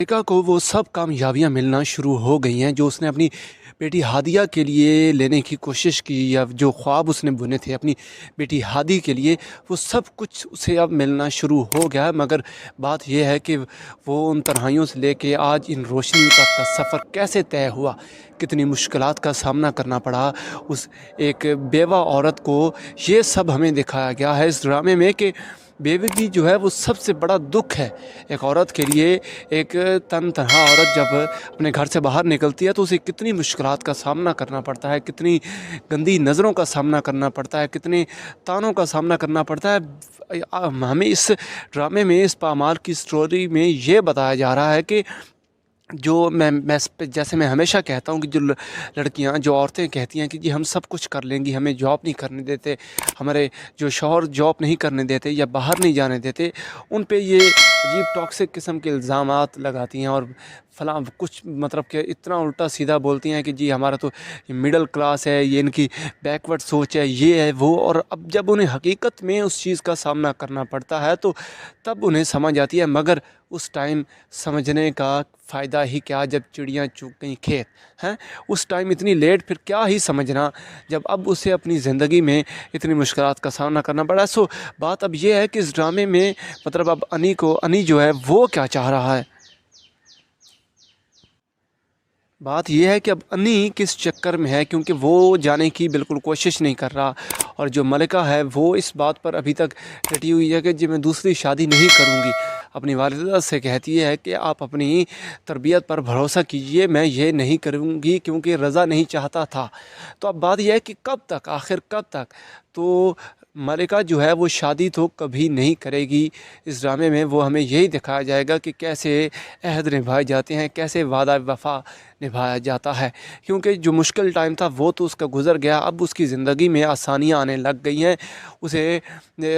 मलाइका को वो सब कामयाबियाँ मिलना शुरू हो गई हैं जो उसने अपनी बेटी हादिया के लिए लेने की कोशिश की, या जो ख्वाब उसने बुने थे अपनी बेटी हादी के लिए, वो सब कुछ उसे अब मिलना शुरू हो गया है। मगर बात यह है कि वो उन तन्हाइयों से लेके आज इन रोशनियों तक का सफ़र कैसे तय हुआ, कितनी मुश्किलात का सामना करना पड़ा उस एक बेवा औरत को, ये सब हमें दिखाया गया है इस ड्रामे में कि बेवगी जो है वो सबसे बड़ा दुख है एक औरत के लिए। एक तनहा औरत जब अपने घर से बाहर निकलती है तो उसे कितनी मुश्किलात का सामना करना पड़ता है, कितनी गंदी नज़रों का सामना करना पड़ता है, कितने तानों का सामना करना पड़ता है। हमें इस ड्रामे में, इस पामाल की स्टोरी में ये बताया जा रहा है कि जो मैं जैसे मैं हमेशा कहता हूँ कि जो लड़कियाँ, जो औरतें कहती हैं कि जी हम सब कुछ कर लेंगी, हमें जॉब नहीं करने देते, हमारे जो शौहर जॉब नहीं करने देते या बाहर नहीं जाने देते, उन पे ये अजीब टॉक्सिक किस्म के इल्ज़ामात लगाती हैं और फलां कुछ, मतलब कि इतना उल्टा सीधा बोलती हैं कि जी हमारा तो मिडिल क्लास है, ये इनकी बैकवर्ड सोच है, ये है वो। और अब जब उन्हें हकीकत में उस चीज़ का सामना करना पड़ता है तो तब उन्हें समझ आती है। मगर उस टाइम समझने का फ़ायदा ही क्या, जब चिड़ियाँ चुग गईं खेत हैं, उस टाइम इतनी लेट फिर क्या ही समझना, जब अब उसे अपनी ज़िंदगी में इतनी मुश्किलात का सामना करना पड़ा। सो बात अब ये है कि इस ड्रामे में मतलब अब अनी जो है वो क्या चाह रहा है। बात यह है कि अब अनी किस चक्कर में है, क्योंकि वो जाने की बिल्कुल कोशिश नहीं कर रहा, और जो मलिका है वो इस बात पर अभी तक डटी हुई है कि जी मैं दूसरी शादी नहीं करूँगी। अपनी वालिदा से कहती है कि आप अपनी तरबियत पर भरोसा कीजिए, मैं ये नहीं करूँगी क्योंकि रज़ा नहीं चाहता था। तो अब बात यह है कि कब तक, आखिर कब तक। तो मलिका जो है वो शादी तो कभी नहीं करेगी। इस ड्रामे में वो हमें यही दिखाया जाएगा कि कैसे अहद निभाए जाते हैं, कैसे वादा वफ़ा निभाया जाता है। क्योंकि जो मुश्किल टाइम था वो तो उसका गुज़र गया, अब उसकी ज़िंदगी में आसानियाँ आने लग गई हैं। उसे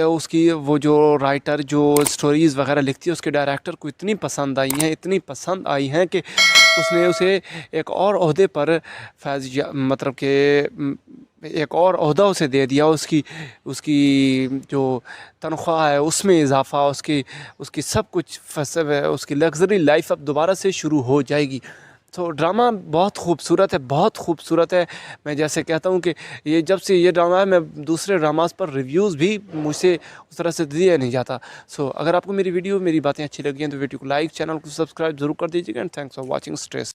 उसकी वो जो राइटर जो स्टोरीज़ वग़ैरह लिखती है, उसके डायरेक्टर को इतनी पसंद आई हैं, इतनी पसंद आई हैं कि उसने उसे एक और ओहदे पर मतलब कि एक और ओहदा उसे दे दिया। उसकी उसकी जो तनख्वाह है उसमें इजाफ़ा, उसकी उसकी सब कुछ उसकी लग्ज़री लाइफ अब दोबारा से शुरू हो जाएगी। तो ड्रामा बहुत खूबसूरत है, बहुत खूबसूरत है। मैं जैसे कहता हूँ कि ये जब से ये ड्रामा है, मैं दूसरे ड्रामास पर रिव्यूज़ भी मुझसे उस तरह से दिया नहीं जाता। सो अगर आपको मेरी वीडियो, मेरी बातें अच्छी लगी हैं तो वीडियो को लाइक, चैनल को सब्सक्राइब ज़रूर कर दीजिएगा। And thanks for watching stress.